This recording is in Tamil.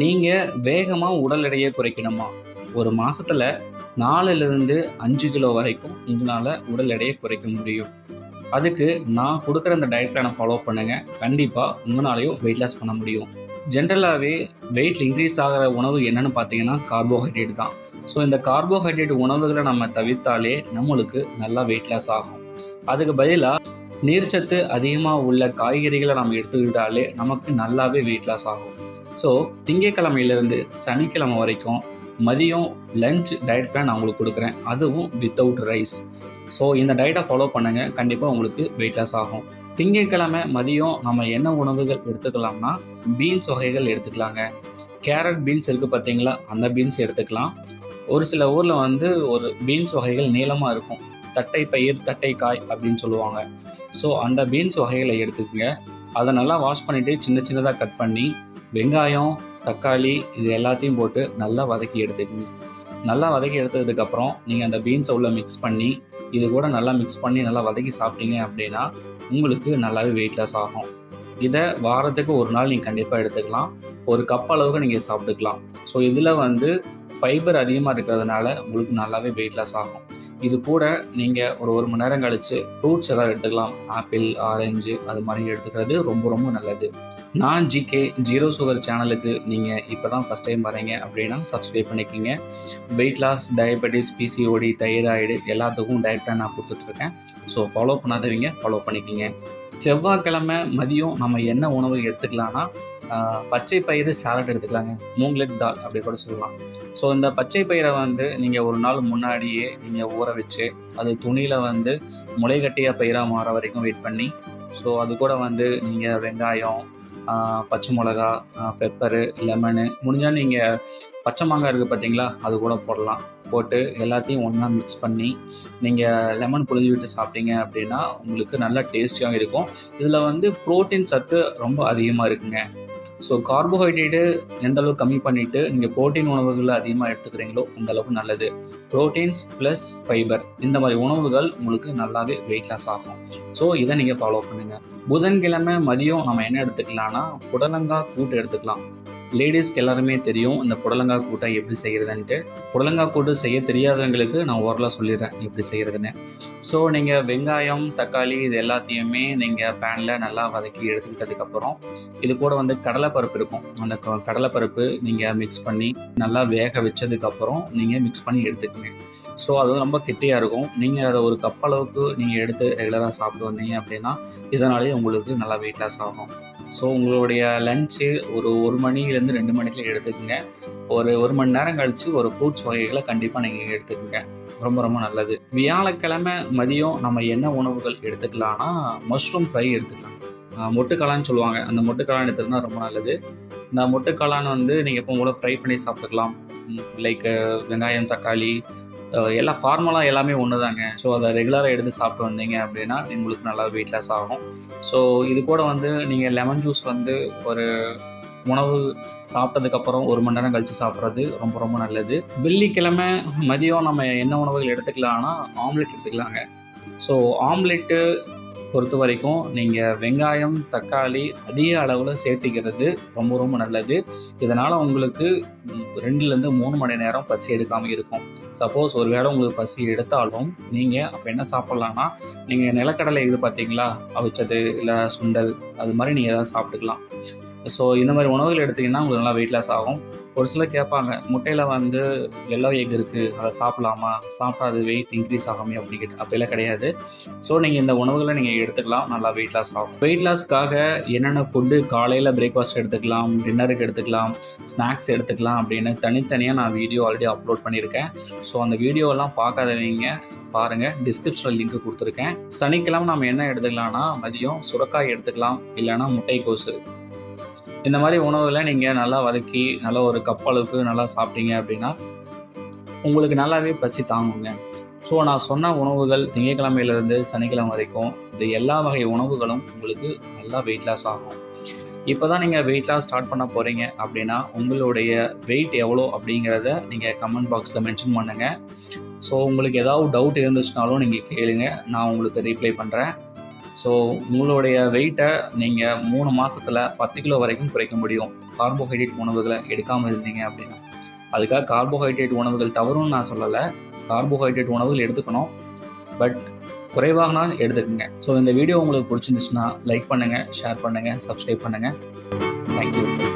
நீங்க வேகமா உடல் எடையை குறைக்கணுமா? ஒரு மாசத்துல 4லிருந்து 5 கிலோ வரைக்கும் உங்களால உடல் எடையை குறைக்க முடியும். அதுக்கு நான் குடுக்குற இந்த டயட் பிளான ஃபாலோ பண்ணுங்க. கண்டிப்பா உங்கனாலயும் வெயிட் லாஸ் பண்ண முடியும். ஜென்ரலாவே வெயிட் இன்க்ரீஸ் ஆகுற உணவு என்னன்னு பார்த்தீங்கன்னா, கார்போஹைட்ரேட் தான். ஸோ இந்த கார்போஹைட்ரேட் உணவுகள நம்ம தவிர்த்தாலே நம்மளுக்கு நல்லா வெயிட் லாஸ் ஆகும். அதுக்கு பதிலா நீர்ச்சத்து அதிகமா உள்ள காய்கறிகள நம்ம எடுத்துக்கிட்டாலே நமக்கு நல்லாவே வெயிட் லாஸ் ஆகும். ஸோ திங்கட்கிழமையிலேருந்து சனிக்கிழமை வரைக்கும் மதியம் லஞ்ச் டயட் பிளான் நான் உங்களுக்கு கொடுக்குறேன். அதுவும் வித்தவுட் ரைஸ். ஸோ இந்த டயட்டை ஃபாலோ பண்ணுங்கள். கண்டிப்பாக உங்களுக்கு வெயிட் லாஸ் ஆகும். திங்கட்கிழமை மதியம் நம்ம என்ன உணவுகள் எடுத்துக்கலாம்னா, பீன்ஸ் வகைகள் எடுத்துக்கலாங்க. கேரட் பீன்ஸ் இருக்குது பார்த்தீங்களா, அந்த பீன்ஸ் எடுத்துக்கலாம். ஒரு சில ஊரில் ஒரு பீன்ஸ் வகைகள் நீளமாக இருக்கும். தட்டை பயிர், தட்டைக்காய் அப்படின்னு சொல்லுவாங்க. ஸோ அந்த பீன்ஸ் வகைகளை எடுத்துக்கங்க. அதை நல்லா வாஷ் பண்ணிவிட்டு சின்ன சின்னதாக கட் பண்ணி வெங்காயம், தக்காளி இது எல்லாத்தையும் போட்டு நல்லா வதக்கி எடுத்துக்கங்க. நல்லா வதக்கி எடுத்ததுக்கப்புறம் நீங்கள் அந்த பீன்ஸை உள்ள மிக்ஸ் பண்ணி இது கூட நல்லா மிக்ஸ் பண்ணி நல்லா வதக்கி சாப்பிட்டீங்க அப்படின்னா உங்களுக்கு நல்லாவே வெயிட் லாஸ் ஆகும். இதை வாரத்துக்கு ஒரு நாள் நீங்கள் கண்டிப்பாக எடுத்துக்கலாம். ஒரு கப் அளவுக்கு நீங்கள் சாப்பிட்டுக்கலாம். ஸோ இதில் ஃபைபர் அதிகமாக இருக்கிறதுனால உங்களுக்கு நல்லாவே வெயிட் லாஸ் ஆகும். இது கூட நீங்கள் ஒரு மணி நேரம் கழித்து ஃப்ரூட்ஸ் ஏதாவது எடுத்துக்கலாம். ஆப்பிள், ஆரஞ்சு அது மாதிரி எடுத்துக்கிறது ரொம்ப ரொம்ப நல்லது. நான் ஜிகே ஜீரோ சுகர் சேனலுக்கு நீங்கள் இப்போ தான் ஃபஸ்ட் டைம் வரீங்க அப்படின்னா சப்ஸ்கிரைப் பண்ணிக்கிங்க. Weight loss, diabetes, PCOD, thyroid எல்லாத்துக்கும் டயட் பிளான் நான் கொடுத்துட்ருக்கேன். ஸோ ஃபாலோ பண்ணாதவங்க ஃபாலோ பண்ணிக்கிங்க. செவ்வாய்க்கிழமை மதியம் நம்ம என்ன உணவு எடுத்துக்கலான்னா, பச்சை பயிறு சாலட் எடுத்துக்கலாங்க. மூங்லெட் தால் அப்படி கூட சொல்லலாம். ஸோ இந்த பச்சை பயிரை நீங்கள் ஒரு நாள் முன்னாடியே நீங்கள் ஊற வச்சு அது துணியில் முளைகட்டிய பயிராக மாற வரைக்கும் வெயிட் பண்ணி, ஸோ அது கூட நீங்கள் வெங்காயம், பச்சை மிளகா, பெப்பரு, லெமனு, முடிஞ்சால் நீங்கள் பச்சை மாங்காய் இருக்குது பார்த்தீங்களா, அது கூட போடலாம். போட்டு எல்லாத்தையும் ஒன்றா மிக்ஸ் பண்ணி நீங்கள் லெமன் புழிஞ்சு விட்டு சாப்பிட்டீங்க அப்படின்னா உங்களுக்கு நல்லா டேஸ்டியாகவும் இருக்கும். இதில் ப்ரோட்டீன் சத்து ரொம்ப அதிகமாக இருக்குங்க. ஸோ கார்போஹைட்ரேட்டு எந்த அளவுக்கு கம்மி பண்ணிவிட்டு நீங்கள் ப்ரோட்டீன் உணவுகளில் அதிகமாக எடுத்துக்கிறீங்களோ அந்த அளவுக்கு நல்லது. ப்ரோட்டீன்ஸ் ப்ளஸ் ஃபைபர் இந்த மாதிரி உணவுகள் உங்களுக்கு நல்லாவே வெயிட் லாஸ் ஆகும். ஸோ இதை நீங்கள் ஃபாலோ பண்ணுங்கள். புதன்கிழமை மதியம் நம்ம என்ன எடுத்துக்கலாம்னா, புடலங்காய் கூட்டு எடுத்துக்கலாம். லேடிஸ்க்கு எல்லாருமே தெரியும் இந்த புடலங்காய் கூட்டை எப்படி செய்கிறதுன்ட்டு. புடலங்காய் கூட்டு செய்ய தெரியாதவங்களுக்கு நான் ஓரலாக சொல்லிடுறேன் எப்படி செய்கிறதுன்னு. ஸோ நீங்கள் வெங்காயம், தக்காளி இது எல்லாத்தையுமே நீங்கள் பேனில் நல்லா வதக்கி எடுத்துக்கிட்டதுக்கப்புறம் இது கூட கடலைப்பருப்பு இருக்கும். அந்த கடலைப்பருப்பு நீங்கள் மிக்ஸ் பண்ணி நல்லா வேக வச்சதுக்கப்புறம் நீங்கள் மிக்ஸ் பண்ணி எடுத்துக்கங்க. ஸோ அது ரொம்ப கெட்டியாக இருக்கும். நீங்கள் அதை ஒரு கப் அளவுக்கு நீங்கள் எடுத்து ரெகுலராக சாப்பிட்டு வந்தீங்க அப்படின்னா இதனாலேயே உங்களுக்கு நல்லா வெயிட் லாஸ் ஆகும். ஸோ உங்களுடைய லஞ்சு ஒரு மணிலேருந்து 2 மணிக்குள்ள எடுத்துக்கங்க. ஒரு மணி நேரம் கழித்து ஒரு ஃப்ரூட்ஸ் வகைகளை கண்டிப்பாக நீங்கள் எடுத்துக்கங்க. ரொம்ப ரொம்ப நல்லது. வியாழக்கிழமை மதியம் நம்ம என்ன உணவுகள் எடுத்துக்கலாம்னா, மஷ்ரூம் ஃப்ரை எடுத்துக்கலாம். மொட்டுக்காளான்னு சொல்லுவாங்க. அந்த மொட்டுக்காளான் எடுத்துக்கிட்டா ரொம்ப நல்லது. இந்த மொட்டுக்காளான் நீங்கள் எப்பவும் கூட ஃப்ரை பண்ணி சாப்பிட்டுக்கலாம். லைக் வெங்காயம், தக்காளி எல்லாம் ஃபார்மலாக எல்லாமே ஒன்று தாங்க. ஸோ அதை ரெகுலராக எடுத்து சாப்பிட்டு வந்தீங்க அப்படின்னா உங்களுக்கு நல்லா வெயிட் லாஸ் ஆகும். ஸோ இது கூட நீங்கள் லெமன் ஜூஸ் ஒரு உணவு சாப்பிட்டதுக்கப்புறம் 1 மணி நேரம் கழித்து சாப்பிட்றது ரொம்ப ரொம்ப நல்லது. வெள்ளிக்கிழமை மதியம் நம்ம என்ன உணவுகள் எடுத்துக்கலாம்னா, ஆம்லெட் எடுத்துக்கலாங்க. ஸோ ஆம்லெட்டு பொறுத்த வரைக்கும் நீங்கள் வெங்காயம், தக்காளி அதிக அளவில் சேர்த்திக்கிறது ரொம்ப ரொம்ப நல்லது. இதனால் உங்களுக்கு 2லேருந்து 3 மணி நேரம் பசி எடுக்காமல் இருக்கும். சப்போஸ் ஒரு வேளை உங்களுக்கு பசி எடுத்தாலும் நீங்கள் அப்போ என்ன சாப்பிட்லான்னா, நீங்கள் நிலக்கடலை இது பார்த்தீங்களா, அவிச்சது இல்லை சுண்டல் அது மாதிரி நீங்கள் எதாவது சாப்பிட்டுக்கலாம். ஸோ இந்த மாதிரி உணவுகள் எடுத்திங்கன்னா உங்களுக்கு நல்லா வெயிட் லாஸ் ஆகும். ஒரு சிலர் கேட்பாங்க, முட்டையில் எல்லோ எக் இருக்குது, அதை சாப்பிட்லாமா, சாப்பிட்டா அது வெயிட் இன்க்ரீஸ் ஆகாமே அப்படின்னு கேட்டு. அப்படிலாம் கிடையாது. ஸோ நீங்கள் இந்த உணவுகளை நீங்கள் எடுத்துக்கலாம், நல்லா வெயிட் லாஸ் ஆகும். வெயிட் லாஸ்க்காக என்னென்ன ஃபுட்டு காலையில் பிரேக்ஃபாஸ்ட் எடுத்துக்கலாம், டின்னருக்கு எடுத்துக்கலாம், ஸ்நாக்ஸ் எடுத்துக்கலாம் அப்படின்னு தனித்தனியாக நான் வீடியோ ஆல்ரெடி அப்லோட் பண்ணியிருக்கேன். ஸோ அந்த வீடியோலாம் பார்க்காதவங்க பாருங்கள், டிஸ்கிரிப்ஷனில் லிங்க் கொடுத்துருக்கேன். சனிக்கிழமை நம்ம என்ன எடுத்துக்கலாம்னா, மதியம் சுரைக்காய் எடுத்துக்கலாம், இல்லைன்னா முட்டைக்கோசு. இந்த மாதிரி உணவுகளை நீங்கள் நல்லா வதக்கி நல்லா ஒரு கப் அளவுக்கு நல்லா சாப்பிட்டீங்க அப்படின்னா உங்களுக்கு நல்லாவே பசி தாங்குங்க. ஸோ நான் சொன்ன உணவுகள் திங்கட்கிழமையிலேருந்து சனிக்கிழமை வரைக்கும் இது எல்லா வகை உணவுகளும் உங்களுக்கு நல்லா வெயிட் லாஸ் ஆகும். இப்போ தான் நீங்கள் வெயிட் லாஸ் ஸ்டார்ட் பண்ண போகிறீங்க அப்படின்னா உங்களுடைய வெயிட் எவ்வளோ அப்படிங்கிறத நீங்கள் கமெண்ட் பாக்ஸில் மென்ஷன் பண்ணுங்கள். ஸோ உங்களுக்கு ஏதாவது டவுட் இருந்துச்சுனாலும் நீங்கள் கேளுங்க, நான் உங்களுக்கு ரீப்ளை பண்ணுறேன். ஸோ உங்களுடைய வெயிட்டை நீங்கள் 3 மாதத்தில் 10 கிலோ வரைக்கும் குறைக்க முடியும் கார்போஹைட்ரேட் உணவுகளை எடுக்காமல் இருந்தீங்க அப்படின்னா. அதுக்காக கார்போஹைட்ரேட் உணவுகள் தவறுன்னு நான் சொல்லலை. கார்போஹைட்ரேட் உணவுகள் எடுத்துக்கணும், பட் குறைவாகனா எடுத்துக்கோங்க. ஸோ இந்த வீடியோ உங்களுக்கு பிடிச்சிருந்துச்சுன்னா லைக் பண்ணுங்கள், ஷேர் பண்ணுங்கள், சப்ஸ்கிரைப் பண்ணுங்கள். தேங்க்யூ.